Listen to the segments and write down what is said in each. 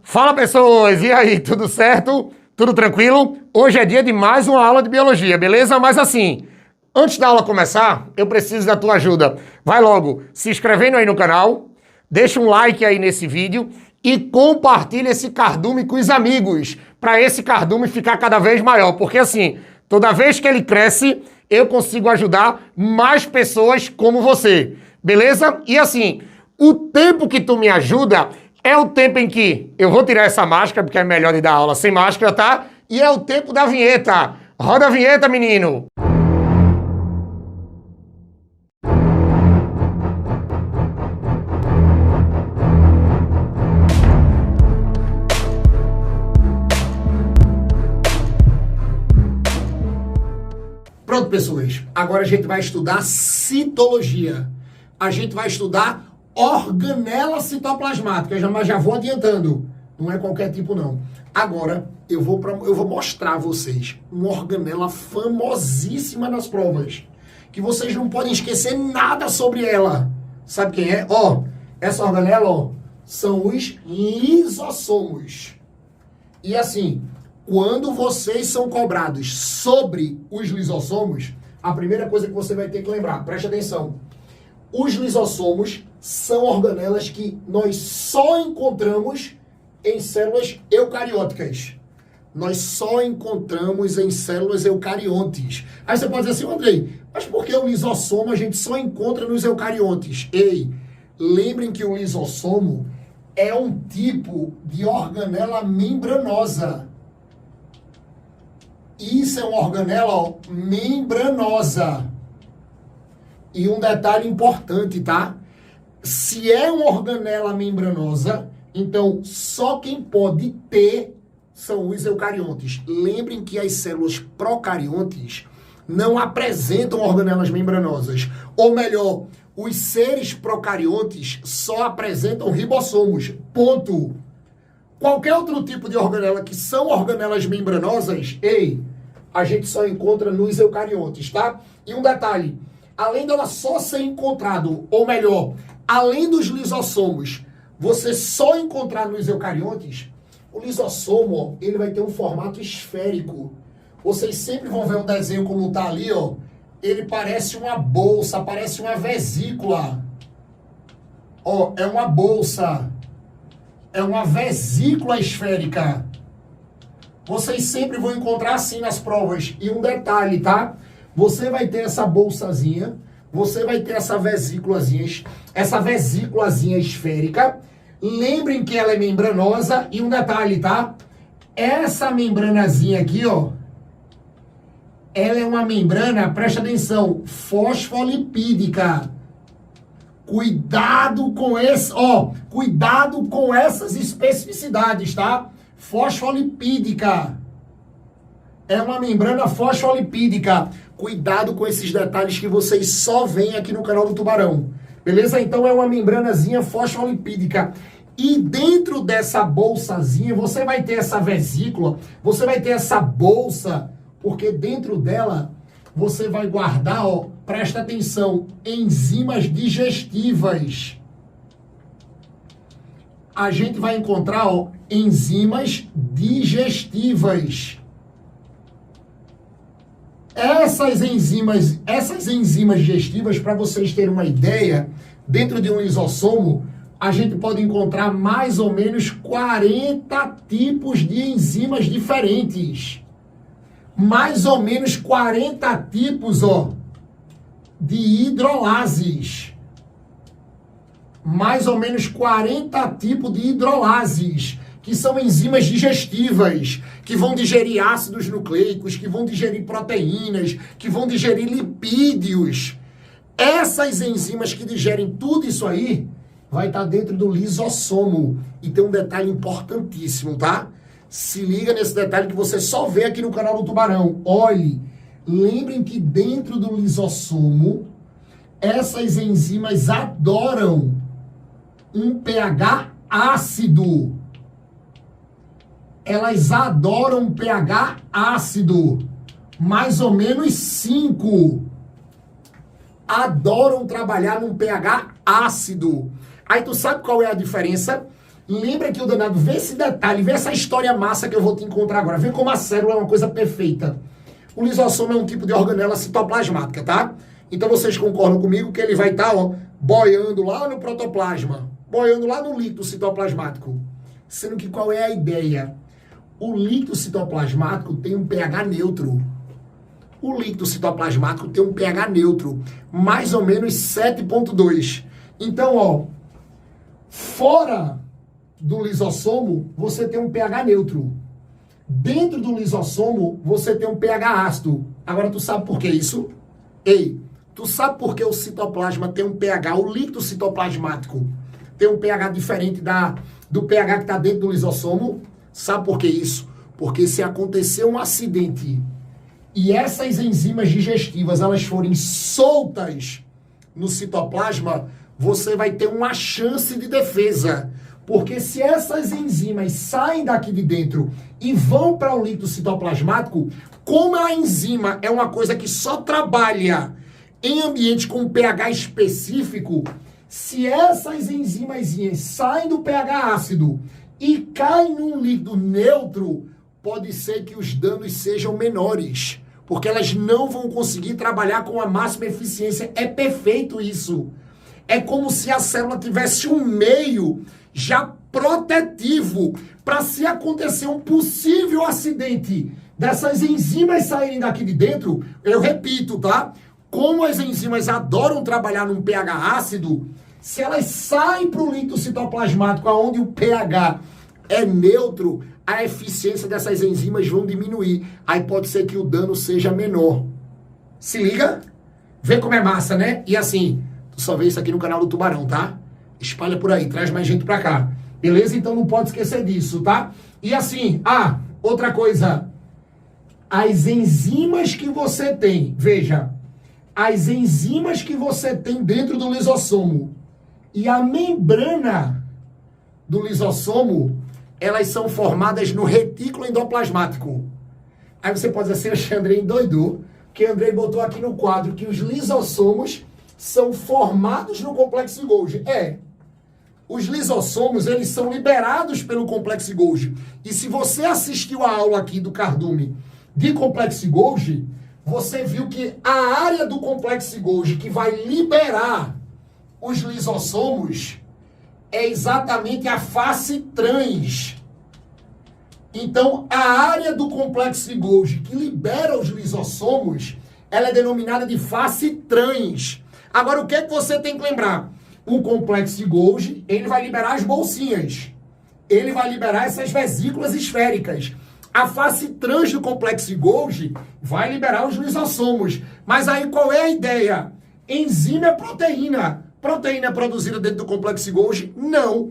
Fala, pessoas! E aí, tudo certo? Tudo tranquilo? Hoje é dia de mais uma aula de biologia, beleza? Mas assim, antes da aula começar, eu preciso da tua ajuda. Vai logo se inscrevendo aí no canal, deixa um like aí nesse vídeo e compartilha esse cardume com os amigos, para esse cardume ficar cada vez maior, porque assim, toda vez que ele cresce, eu consigo ajudar mais pessoas como você, beleza? E assim, o tempo que tu me ajuda é o tempo em que eu vou tirar essa máscara, porque é melhor de dar aula sem máscara, tá? E é o tempo da vinheta. Roda a vinheta, menino! Pronto, pessoas. Agora a gente vai estudar citologia. A gente vai estudar organela citoplasmática, mas já vou adiantando. Não é qualquer tipo, não. Agora, eu vou mostrar a vocês uma organela famosíssima nas provas, que vocês não podem esquecer nada sobre ela. Sabe quem é? Ó, essa organela, ó, são os lisossomos. E assim, quando vocês são cobrados sobre os lisossomos, a primeira coisa que você vai ter que lembrar, preste atenção, os lisossomos são organelas que nós só encontramos em células eucarióticas. Nós só encontramos em células eucariontes. Aí você pode dizer assim, Andrei, mas por que o lisossomo a gente só encontra nos eucariontes? Ei, lembrem que o lisossomo é um tipo de organela membranosa. Isso é uma organela, ó, membranosa. E um detalhe importante, tá? Se é uma organela membranosa, então só quem pode ter são os eucariontes. Lembrem que as células procariontes não apresentam organelas membranosas. Ou melhor, os seres procariontes só apresentam ribossomos. Ponto. Qualquer outro tipo de organela que são organelas membranosas, ei, a gente só encontra nos eucariontes, tá? E um detalhe, além dela só ser encontrado, ou melhor, além dos lisossomos, você só encontrar nos eucariontes, o lisossomo, ó, ele vai ter um formato esférico. Vocês sempre vão ver o desenho como tá ali, ó. Ele parece uma bolsa, parece uma vesícula. Ó, é uma bolsa. É uma vesícula esférica. Vocês sempre vão encontrar assim nas provas. E um detalhe, tá? Você vai ter essa bolsazinha, você vai ter essa vesículazinha esférica. Lembrem que ela é membranosa. E um detalhe, tá? Essa membranazinha aqui, ó, ela é uma membrana, presta atenção, fosfolipídica. Cuidado com esse, ó, cuidado com essas especificidades, tá? Fosfolipídica. É uma membrana fosfolipídica. Cuidado com esses detalhes que vocês só veem aqui no canal do Tubarão. Beleza? Então é uma membranazinha fosfolipídica. E dentro dessa bolsazinha, você vai ter essa vesícula, você vai ter essa bolsa, porque dentro dela você vai guardar, ó, presta atenção, enzimas digestivas. A gente vai encontrar, ó, enzimas digestivas. Essas enzimas digestivas, para vocês terem uma ideia, dentro de um lisossomo, a gente pode encontrar mais ou menos 40 tipos de enzimas diferentes. Mais ou menos 40 tipos, ó, de hidrolases. Mais ou menos 40 tipos de hidrolases, que são enzimas digestivas, que vão digerir ácidos nucleicos, que vão digerir proteínas, que vão digerir lipídios. Essas enzimas que digerem tudo isso aí, vai estar dentro do lisossomo. E tem um detalhe importantíssimo, tá? Se liga nesse detalhe que você só vê aqui no canal do Tubarão. Olhe, lembrem que dentro do lisossomo, essas enzimas adoram um pH ácido. Elas adoram um pH ácido. Mais ou menos 5. Adoram trabalhar num pH ácido. Aí tu sabe qual é a diferença? Lembra que o danado, vê esse detalhe, vê essa história massa que eu vou te encontrar agora. Vê como a célula é uma coisa perfeita. O lisossomo é um tipo de organela citoplasmática, tá? Então vocês concordam comigo que ele vai estar, boiando lá no protoplasma, boiando lá no líquido citoplasmático. Sendo que qual é a ideia? O líquido citoplasmático tem um pH neutro. O líquido citoplasmático tem um pH neutro, mais ou menos 7,2. Então, fora do lisossomo, você tem um pH neutro. Dentro do lisossomo, você tem um pH ácido. Agora, tu sabe por que isso? Ei, tu sabe por que o citoplasma tem um pH, o líquido citoplasmático tem um pH diferente do pH que está dentro do lisossomo? Sabe por que isso? Porque se acontecer um acidente e essas enzimas digestivas elas forem soltas no citoplasma, você vai ter uma chance de defesa. Porque se essas enzimas saem daqui de dentro e vão para o líquido citoplasmático, como a enzima é uma coisa que só trabalha em ambiente com pH específico, se essas enzimas saem do pH ácido e caem num líquido neutro, pode ser que os danos sejam menores, porque elas não vão conseguir trabalhar com a máxima eficiência. É perfeito isso. É como se a célula tivesse um meio já protetivo para se acontecer um possível acidente dessas enzimas saírem daqui de dentro. Eu repito, tá? Como as enzimas adoram trabalhar num pH ácido, se elas saem para o líquido citoplasmático, onde o pH é neutro, a eficiência dessas enzimas vão diminuir. Aí pode ser que o dano seja menor. Se liga? Vê como é massa, né? E assim, tu só vê isso aqui no canal do Tubarão, tá? Espalha por aí, traz mais gente pra cá. Beleza? Então não pode esquecer disso, tá? E assim, outra coisa. As enzimas que você tem, veja, as enzimas que você tem dentro do lisossomo e a membrana do lisossomo, elas são formadas no retículo endoplasmático. Aí você pode dizer assim, o Andrei endoidou, que o Andrei botou aqui no quadro que os lisossomos são formados no complexo de Golgi. Os lisossomos, eles são liberados pelo complexo de Golgi. E se você assistiu a aula aqui do Cardume de complexo de Golgi, você viu que a área do complexo de Golgi que vai liberar os lisossomos é exatamente a face trans. Então, a área do complexo de Golgi que libera os lisossomos, ela é denominada de face trans. Agora, o que é que você tem que lembrar? O complexo de Golgi, ele vai liberar as bolsinhas. Ele vai liberar essas vesículas esféricas. A face trans do complexo de Golgi vai liberar os lisossomos. Mas aí qual é a ideia? Enzima é proteína. Proteína é produzida dentro do complexo de Golgi? Não.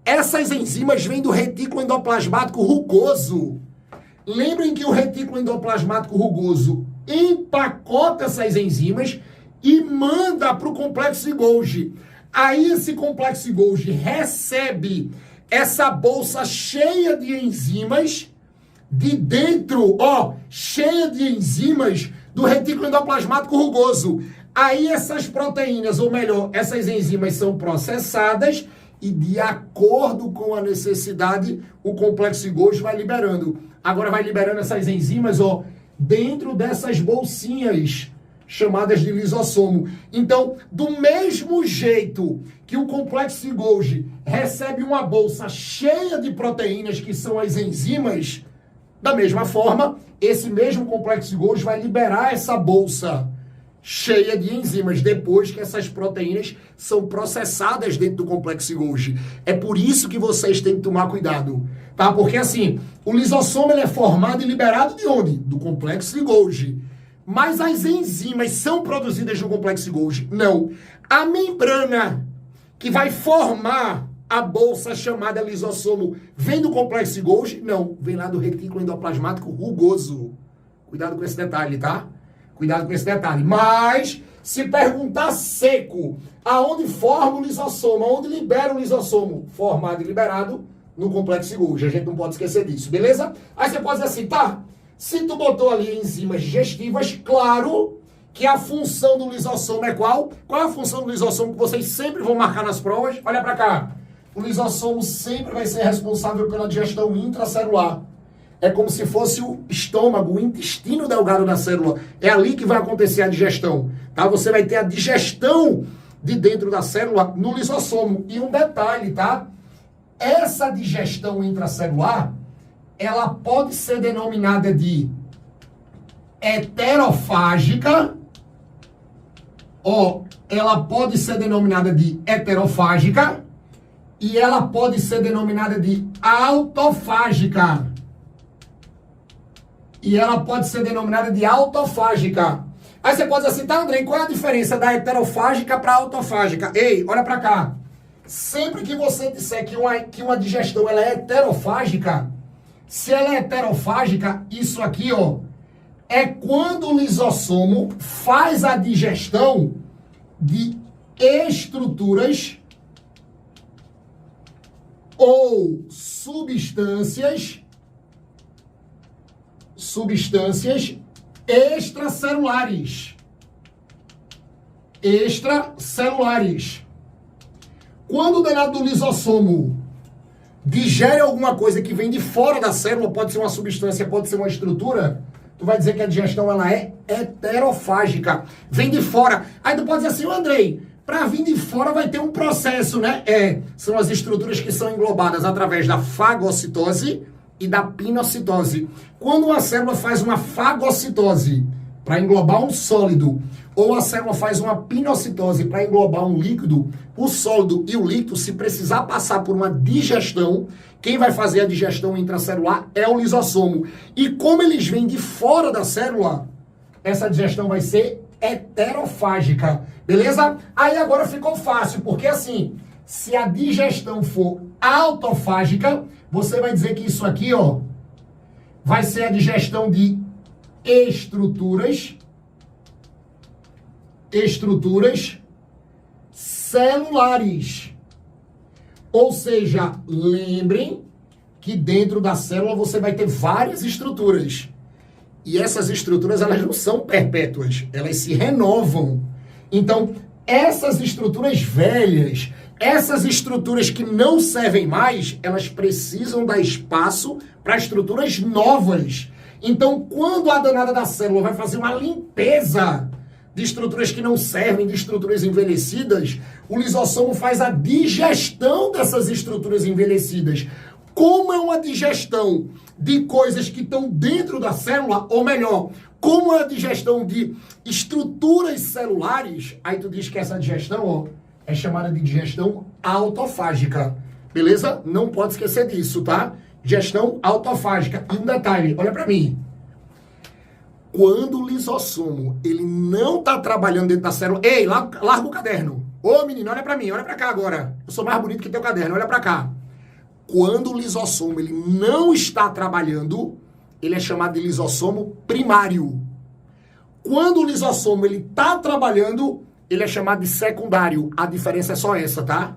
Essas enzimas vêm do retículo endoplasmático rugoso. Lembrem que o retículo endoplasmático rugoso empacota essas enzimas e manda para o complexo de Golgi. Aí esse complexo de Golgi recebe essa bolsa cheia de enzimas de dentro, cheia de enzimas do retículo endoplasmático rugoso. Aí essas proteínas, ou melhor, essas enzimas são processadas e de acordo com a necessidade, o complexo de Golgi vai liberando. Agora vai liberando essas enzimas, dentro dessas bolsinhas chamadas de lisossomo. Então, do mesmo jeito que o complexo de Golgi recebe uma bolsa cheia de proteínas, que são as enzimas, da mesma forma, esse mesmo complexo de Golgi vai liberar essa bolsa cheia de enzimas, depois que essas proteínas são processadas dentro do complexo de Golgi. É por isso que vocês têm que tomar cuidado, tá? Porque assim, o lisossomo ele é formado e liberado de onde? Do complexo de Golgi. Mas as enzimas são produzidas no complexo de Golgi? Não. A membrana que vai formar a bolsa chamada lisossomo vem do complexo de Golgi? Não. Vem lá do retículo endoplasmático rugoso. Cuidado com esse detalhe, tá? Cuidado com esse detalhe. Mas, se perguntar seco, aonde forma o lisossomo, aonde libera o lisossomo, formado e liberado no complexo de Golgi. A gente não pode esquecer disso, beleza? Aí você pode dizer assim, tá? Se tu botou ali enzimas digestivas, claro que a função do lisossomo é qual? Qual é a função do lisossomo que vocês sempre vão marcar nas provas? Olha pra cá. O lisossomo sempre vai ser responsável pela digestão intracelular. É como se fosse o estômago, o intestino delgado da célula. É ali que vai acontecer a digestão. Tá? Você vai ter a digestão de dentro da célula no lisossomo. E um detalhe, tá? Essa digestão intracelular, ela pode ser denominada de heterofágica, ou ela pode ser denominada de heterofágica, e ela pode ser denominada de autofágica. E ela pode ser denominada de autofágica. Aí você pode dizer assim, tá, Andrei, qual é a diferença da heterofágica para autofágica? Ei, olha para cá. Sempre que você disser que uma digestão ela é heterofágica, se ela é heterofágica, isso aqui, ó, é quando o lisossomo faz a digestão de estruturas ou substâncias extracelulares. Quando o danado do lisossomo digere alguma coisa que vem de fora da célula, pode ser uma substância, pode ser uma estrutura, tu vai dizer que a digestão ela é heterofágica. Vem de fora. Aí tu pode dizer assim, Andrei, para vir de fora vai ter um processo, né? São as estruturas que são englobadas através da fagocitose e da pinocitose. Quando uma célula faz uma fagocitose para englobar um sólido, ou a célula faz uma pinocitose para englobar um líquido, o sólido e o líquido, se precisar passar por uma digestão, quem vai fazer a digestão intracelular é o lisossomo. E como eles vêm de fora da célula, essa digestão vai ser heterofágica. Beleza? Aí agora ficou fácil, porque assim, se a digestão for autofágica, você vai dizer que isso aqui, ó, vai ser a digestão de estruturas celulares. Ou seja, lembrem que dentro da célula você vai ter várias estruturas. E essas estruturas, elas não são perpétuas, elas se renovam. Então, essas estruturas velhas, essas estruturas que não servem mais, elas precisam dar espaço para estruturas novas. Então, quando a danada da célula vai fazer uma limpeza de estruturas que não servem, de estruturas envelhecidas, o lisossomo faz a digestão dessas estruturas envelhecidas. Como é uma digestão de coisas que estão dentro da célula, ou melhor, como é a digestão de estruturas celulares, aí tu diz que essa digestão, ó, é chamada de digestão autofágica. Beleza? Não pode esquecer disso, tá? Digestão autofágica. E um detalhe, olha pra mim. Quando o lisossomo, ele não tá trabalhando dentro da célula... Ei, larga o caderno. Ô, menino, olha pra mim, olha pra cá agora. Eu sou mais bonito que teu caderno, olha pra cá. Quando o lisossomo, ele não está trabalhando, ele é chamado de lisossomo primário. Quando o lisossomo, ele tá trabalhando, ele é chamado de secundário. A diferença é só essa, tá?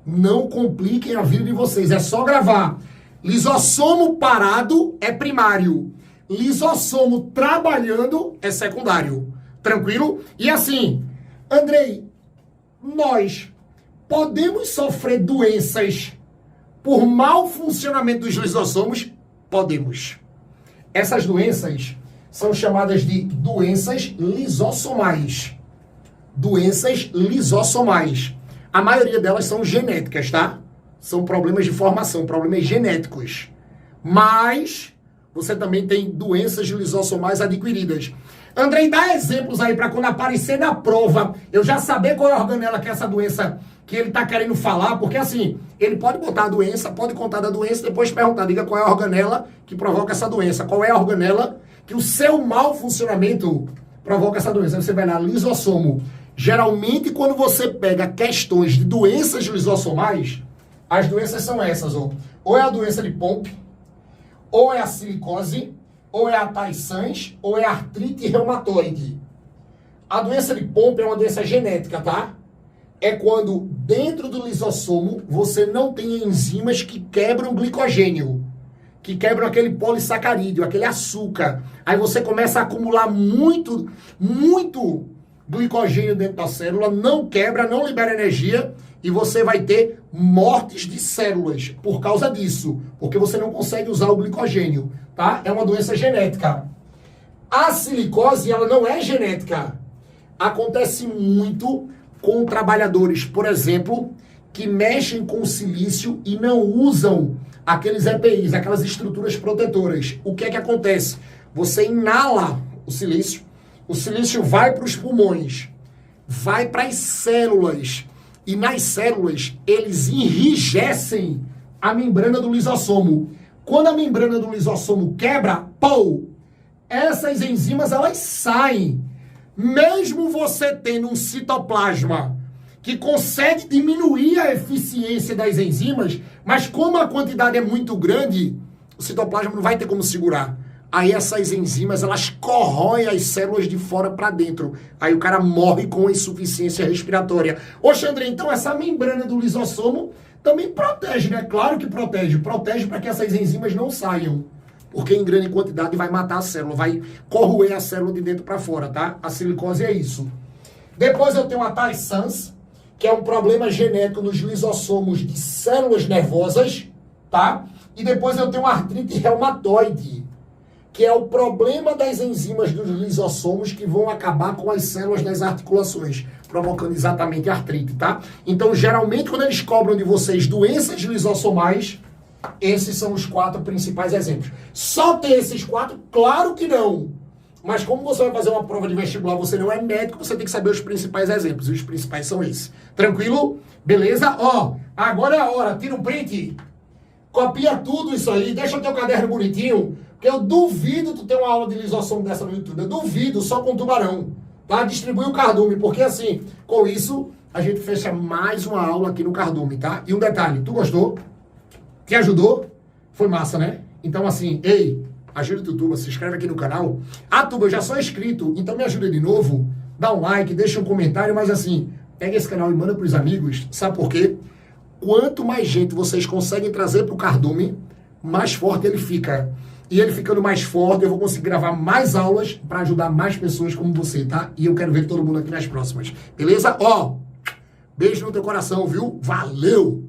Não compliquem a vida de vocês, é só gravar. Lisossomo parado é primário. Lisossomo trabalhando é secundário. Tranquilo? E assim, Andrei, nós podemos sofrer doenças por mau funcionamento dos lisossomos? Podemos. Essas doenças são chamadas de doenças lisossomais. Doenças lisossomais. A maioria delas são genéticas, tá? São problemas de formação, problemas genéticos. Mas você também tem doenças lisossomais adquiridas. Andrei, dá exemplos aí para quando aparecer na prova, eu já saber qual é a organela que é essa doença que ele tá querendo falar, porque assim, ele pode botar a doença, pode contar da doença, depois perguntar, diga qual é a organela que provoca essa doença, qual é a organela que o seu mau funcionamento provoca essa doença. Aí você vai lá, lisossomo. Geralmente, quando você pega questões de doenças lisossomais, as doenças são essas, ó. Ou é a doença de Pompe, ou é a silicose, ou é a Tay Sachs, ou é a artrite reumatoide. A doença de Pompe é uma doença genética, tá? É quando dentro do lisossomo você não tem enzimas que quebram o glicogênio, que quebram aquele polissacarídeo, aquele açúcar. Aí você começa a acumular muito glicogênio dentro da célula, não quebra, não libera energia, e você vai ter mortes de células por causa disso, porque você não consegue usar o glicogênio, tá? É uma doença genética. A silicose, ela não é genética. Acontece muito com trabalhadores, por exemplo, que mexem com silício e não usam aqueles EPIs, aquelas estruturas protetoras. O que é que acontece? Você inala o silício vai para os pulmões, vai para as células, e nas células eles enrijecem a membrana do lisossomo. Quando a membrana do lisossomo quebra, pô, essas enzimas elas saem. Mesmo você tendo um citoplasma que consegue diminuir a eficiência das enzimas, mas como a quantidade é muito grande, o citoplasma não vai ter como segurar. Aí essas enzimas, elas corroem as células de fora para dentro. Aí o cara morre com insuficiência respiratória. Ô, André, então essa membrana do lisossomo também protege, né? Claro que protege. Protege para que essas enzimas não saiam. Porque em grande quantidade vai matar a célula, vai corroer a célula de dentro para fora, tá? A silicose é isso. Depois eu tenho a Tay Sachs, que é um problema genético nos lisossomos de células nervosas, tá? E depois eu tenho a artrite reumatoide, que é o problema das enzimas dos lisossomos que vão acabar com as células das articulações, provocando exatamente artrite, tá? Então, geralmente, quando eles cobram de vocês doenças lisossomais, esses são os 4 principais exemplos. Só ter esses 4? Claro que não! Mas como você vai fazer uma prova de vestibular, você não é médico, você tem que saber os principais exemplos. E os principais são esses. Tranquilo? Beleza? Ó, agora é a hora. Tira um print. Copia tudo isso aí. Deixa o teu caderno bonitinho. Porque eu duvido tu ter uma aula de lisossomo dessa no YouTube. Eu duvido, só com tubarão. Tá? Distribui o cardume. Porque assim, com isso, a gente fecha mais uma aula aqui no cardume, tá? E um detalhe. Tu gostou? Te ajudou? Foi massa, né? Então assim, ei... Ajuda o Tuba, se inscreve aqui no canal. Ah, Tuba, eu já sou inscrito, então me ajuda de novo. Dá um like, deixa um comentário, mas assim, pega esse canal e manda pros amigos. Sabe por quê? Quanto mais gente vocês conseguem trazer pro cardume, mais forte ele fica. E ele ficando mais forte, eu vou conseguir gravar mais aulas para ajudar mais pessoas como você, tá? E eu quero ver todo mundo aqui nas próximas. Beleza? Ó, beijo no teu coração, viu? Valeu!